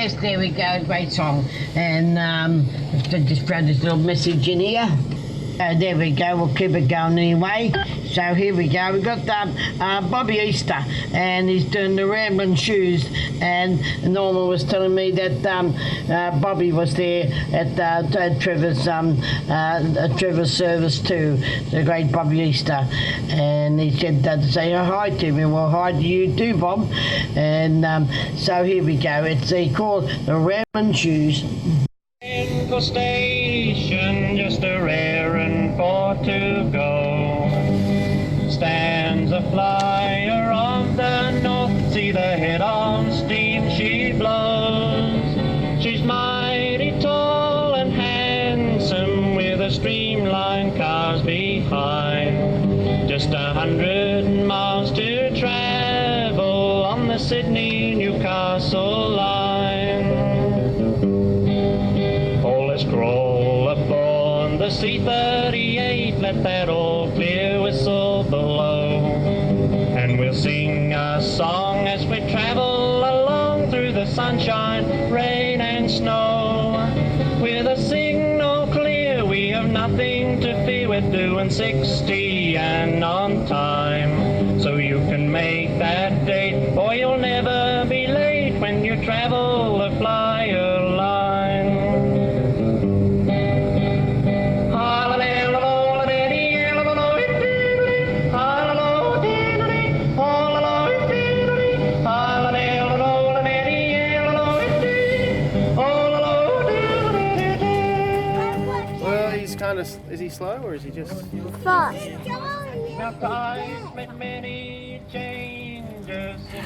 Yes, there we go. Great song. And just throw this little message in here. There we go. We'll keep it going anyway. So here we go. We've got Bobby Easter, and he's doing the Rambling Shoes. And Norma was telling me that Bobby was there at Trevor's service too, the great Bobby Easter. And he said to say hi to me. Well, hi to you too, Bob. And so here we go. It's called the Rambling Shoes. Station, just a raring for to go. Stands a flyer of the north, see the head on steam she blows. She's mighty tall and handsome, with a streamlined cars behind. Just 100 miles to travel on the Sydney-Newcastle line. Scroll upon the C-38, let that old clear whistle blow, and we'll sing a song as we travel along through the sunshine, rain and snow. With a signal clear, we have nothing to fear, we're doing 60 and on time. So you can make that date, or you'll never be late when you travel the flyer line. Is he slow or is he just fast?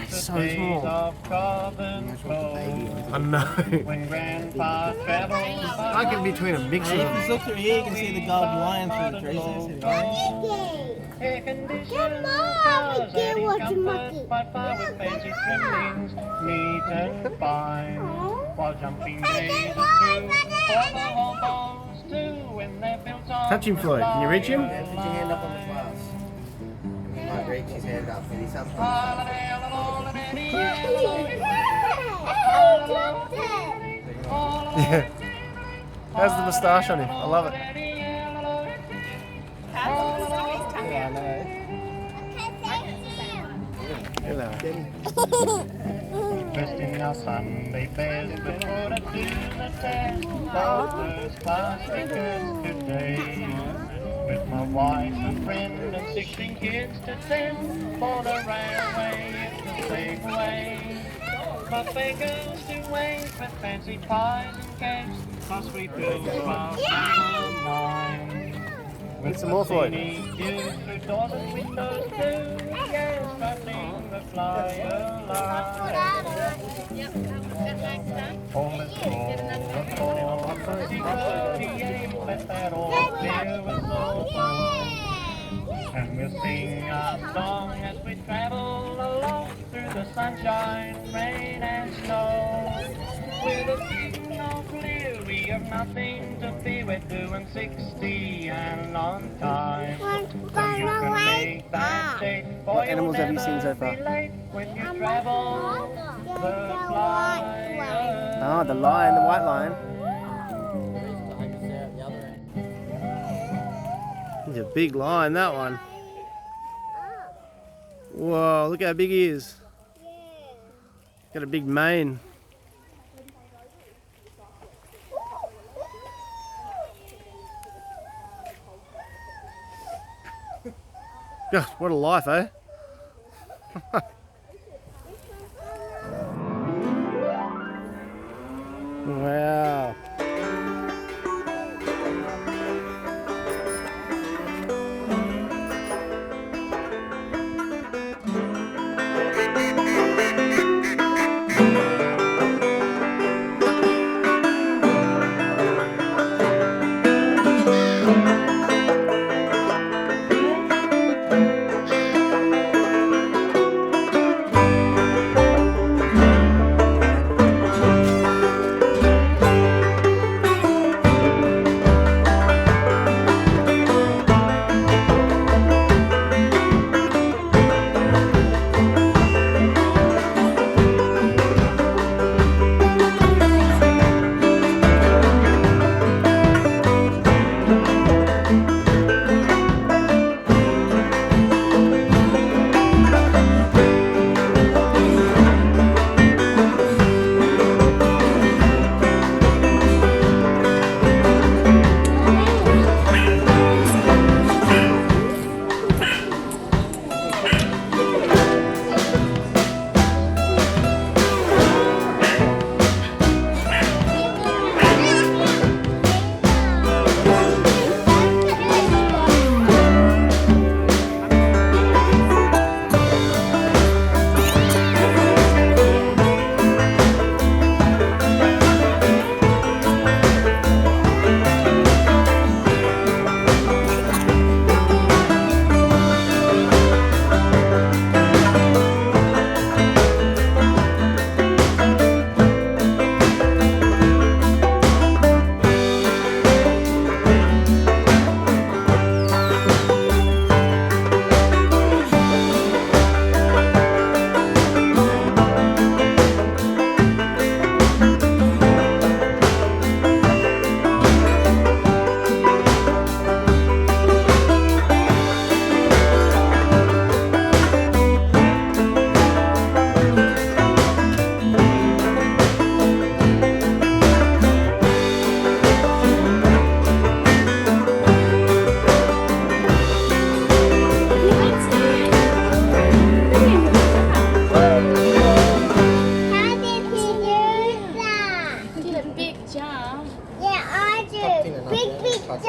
So small. I know. I can between a mix of If them. you look through here, you can see the gold lion through the trees. Come on, get watching monkey. Touch him, Floyd. Can you reach him? Put your hand up on the glass. He might reach his hand up, but he's up. Yeah. How's the moustache on him? I love it. Hello. Dressed in our Sunday best, but put it to the test. Those first class tickets today. With my wife and friend and 16 kids to send. For the railway, it's the safe way. Buffet girls to wait with fancy pies and cakes. Plus we fill our wine. Get some more, Floyd. Through doors and windows too. Yes, starting the flyer line. All is full of C-38, let that old clear whistle blow. And we'll sing our song as we travel along through the sunshine, rain and snow. With a signal clear, we have nothing to fear, we're doing 60 and on time. So you can make that date, boy, What animals have you seen so far? when you travel the flyer. Oh, the lion, the white lion. He's a big lion, that one. Whoa, look how big he is. Got a big mane. Gosh, what a life, eh? Wow.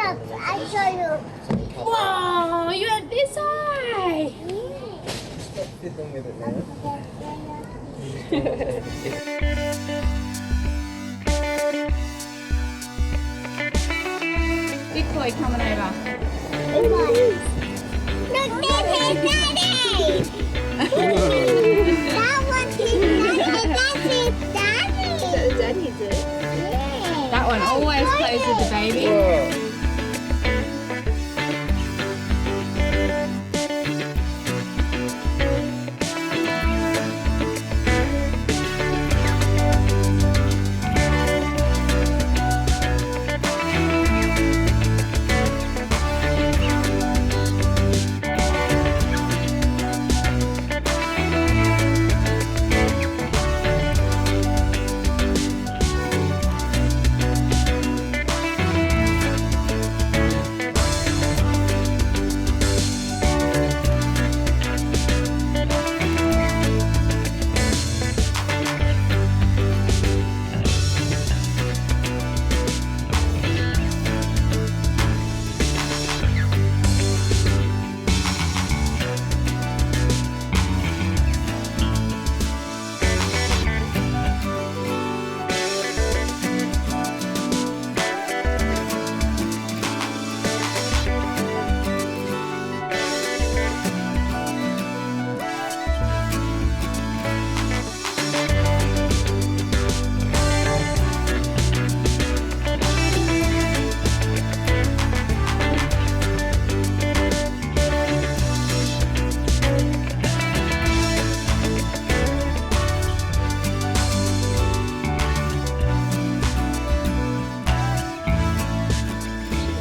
Look, I show you. Whoa, you had this eye. Fiddling with it now. Big boy coming over. Look, this is Daddy. That one's his Daddy. That's his Daddy. Daddy's it. Yeah. That one always plays with the baby.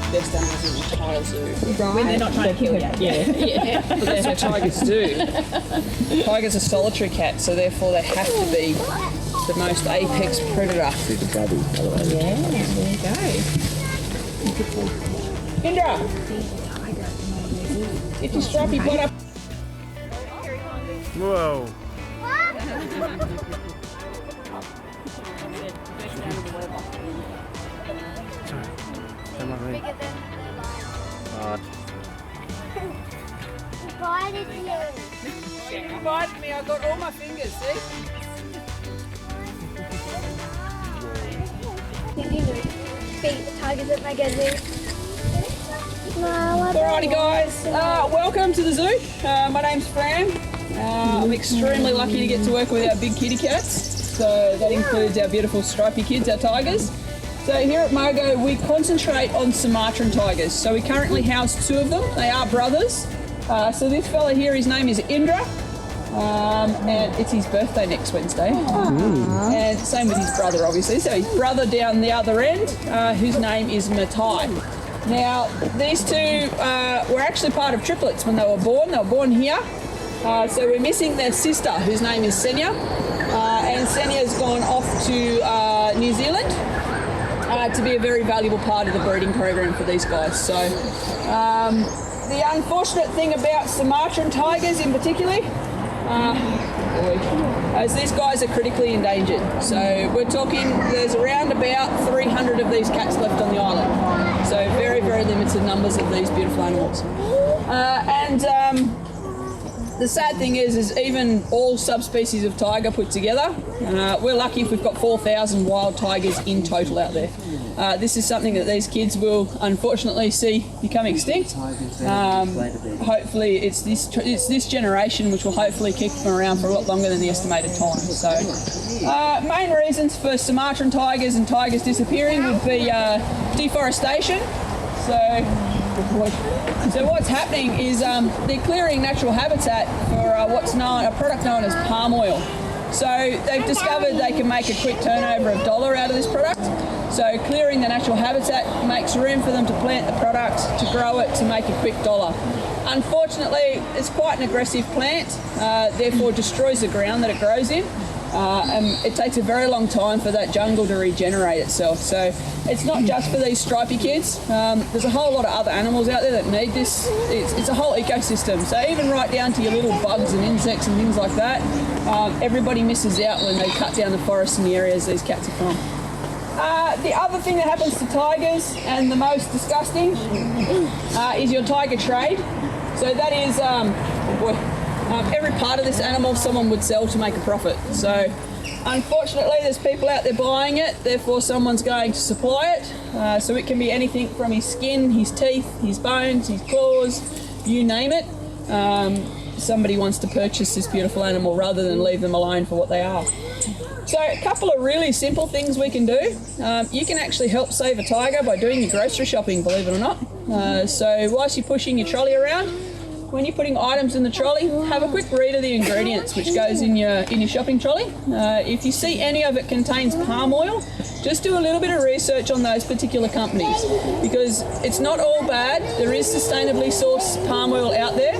Best animals in the entire zoo. When they're not trying to kill you. Yeah. But that's what tigers do. Tigers are solitary cats, so therefore they have to be the most apex predator. There you go. Indra! Get your stripy butt up. Whoa. Come on, Lee. Provided you. You provided me, I got all my fingers, see? Tigers at my zoo. No, Alrighty guys, welcome to the zoo. My name's Fran. I'm extremely lucky to get to work with our big kitty cats. So that includes our beautiful stripy kids, our tigers. So here at Mogo, we concentrate on Sumatran tigers. So we currently house 2 of them. They are brothers. So this fella here, his name is Indra. And it's his birthday next Wednesday. And same with his brother, obviously. So his brother down the other end, whose name is Matai. Now, these 2 were actually part of triplets when they were born. They were born here. So we're missing their sister, whose name is Senya. And Senya's gone off to New Zealand to be a very valuable part of the breeding program for these guys. So the unfortunate thing about Sumatran tigers in particular, as these guys are critically endangered. So we're talking, there's around about 300 of these cats left on the island. So very, very limited numbers of these beautiful animals. The sad thing is even all subspecies of tiger put together, we're lucky if we've got 4,000 wild tigers in total out there. This is something that these kids will unfortunately see become extinct. Hopefully it's this generation which will hopefully keep them around for a lot longer than the estimated time. So main reasons for Sumatran tigers and tigers disappearing would be deforestation. So what's happening is they're clearing natural habitat for a product known as palm oil. So they've discovered they can make a quick turnover of $1 out of this product. So clearing the natural habitat makes room for them to plant the product, to grow it, to make a quick $1. Unfortunately, it's quite an aggressive plant, therefore destroys the ground that it grows in. And it takes a very long time for that jungle to regenerate itself. So it's not just for these stripy kids. There's a whole lot of other animals out there that need this. It's a whole ecosystem. So even right down to your little bugs and insects and things like that, everybody misses out when they cut down the forests in the areas these cats are from. The other thing that happens to tigers, and the most disgusting, is your tiger trade. So that is, every part of this animal someone would sell to make a profit. So unfortunately there's people out there buying it, therefore someone's going to supply it. So it can be anything from his skin, his teeth, his bones, his claws, you name it. Somebody wants to purchase this beautiful animal rather than leave them alone for what they are. So a couple of really simple things we can do. You can actually help save a tiger by doing your grocery shopping, believe it or not. So whilst you're pushing your trolley around, when you're putting items in the trolley, have a quick read of the ingredients which goes in your shopping trolley. If you see any of it contains palm oil, just do a little bit of research on those particular companies, because it's not all bad. There is sustainably sourced palm oil out there.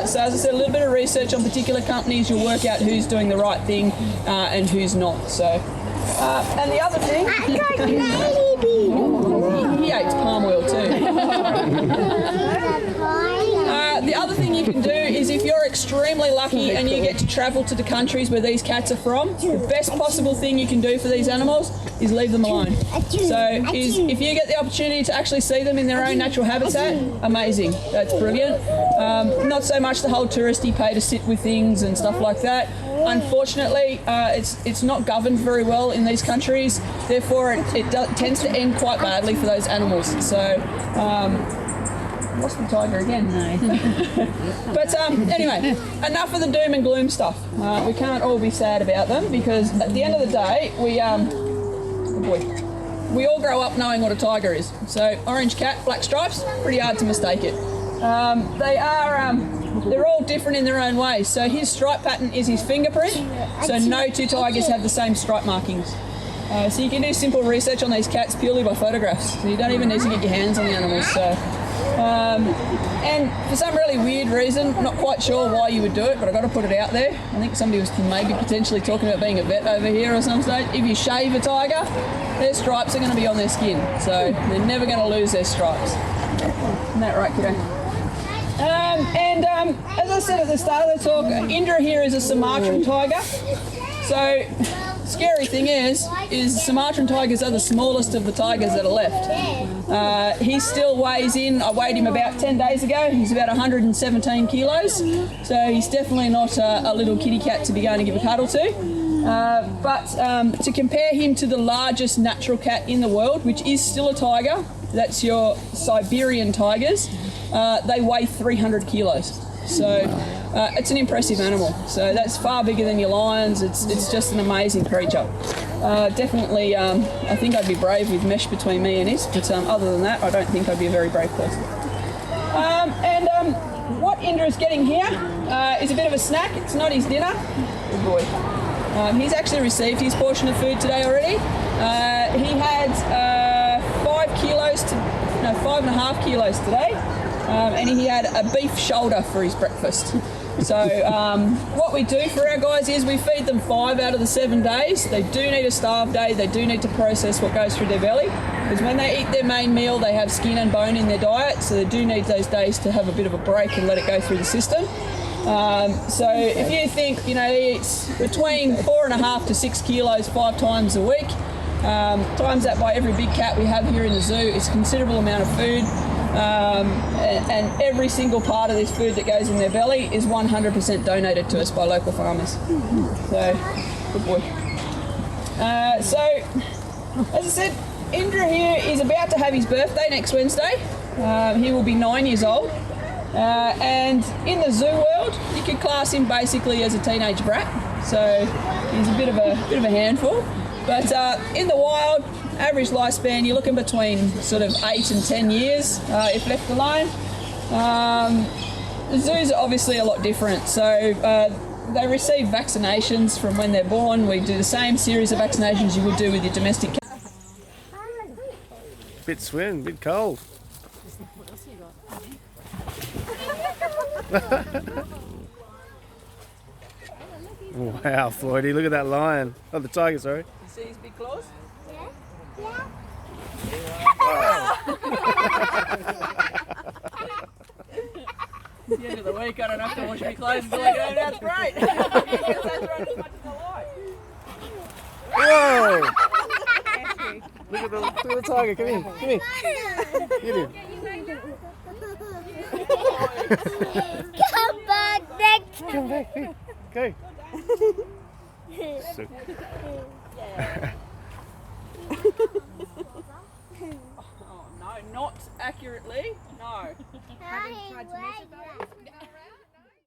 So as I said, a little bit of research on particular companies, you'll work out who's doing the right thing and who's not. So, and the other thing, he hates palm oil too. The other thing you can do is, if you're extremely lucky and you get to travel to the countries where these cats are from, the best possible thing you can do for these animals is leave them alone. So if you get the opportunity to actually see them in their own natural habitat, amazing. That's brilliant. Not so much the whole touristy pay to sit with things and stuff like that. Unfortunately, it's not governed very well in these countries, therefore it tends to end quite badly for those animals. So lost the tiger again. No. But anyway, enough of the doom and gloom stuff. We can't all be sad about them, because at the end of the day, we all grow up knowing what a tiger is. So orange cat, black stripes, pretty hard to mistake it. They're all different in their own ways. So his stripe pattern is his fingerprint. So no two tigers have the same stripe markings. So you can do simple research on these cats purely by photographs. So you don't even need to get your hands on the animals. So. And for some really weird reason, not quite sure why you would do it, but I've got to put it out there. I think somebody was maybe potentially talking about being a vet over here or some stage. If you shave a tiger, their stripes are going to be on their skin, so they're never going to lose their stripes. Isn't that right, kiddo? As I said at the start of the talk, Indra here is a Sumatran tiger. So scary thing is Sumatran tigers are the smallest of the tigers that are left. He still weighs in, I weighed him about 10 days ago, he's about 117 kilos, so he's definitely not a little kitty cat to be going to give a cuddle to. But to compare him to the largest natural cat in the world, which is still a tiger, that's your Siberian tigers, they weigh 300 kilos. So it's an impressive animal. So that's far bigger than your lions. It's just an amazing creature. Definitely, I think I'd be brave with mesh between me and his, but other than that, I don't think I'd be a very brave person. What Indra is getting here is a bit of a snack. It's not his dinner. Good boy. He's actually received his portion of food today already. He had 5.5 kilos today. And he had a beef shoulder for his breakfast. So what we do for our guys is we feed them 5 out of the 7 days. They do need a starve day. They do need to process what goes through their belly, because when they eat their main meal, they have skin and bone in their diet. So they do need those days to have a bit of a break and let it go through the system. So if you think, he eats between 4.5 to 6 kilos 5 times a week, times that by every big cat we have here in the zoo, it's a considerable amount of food. And every single part of this food that goes in their belly is 100% donated to us by local farmers. So, good boy. So, as I said, Indra here is about to have his birthday next Wednesday. He will be 9 years old. And in the zoo world, you could class him basically as a teenage brat. So, he's a bit of a handful. But in the wild, average lifespan, you're looking between sort of 8 and 10 years if left alone. The zoos are obviously a lot different. So they receive vaccinations from when they're born. We do the same series of vaccinations you would do with your domestic cat. Bit swim, bit cold. Wow, Floydie, look at that lion. Oh, the tiger, sorry. You see his big claws? Yeah. It's the end of the week, I don't have to wash my clothes until I go. That's great. That's right as much as I like. Whoa! Look at the tiger. Come here. Come here. Get him. Come back next. Come back. Here. Go. So, Oh, no, not accurately. No. Having tried to measure those.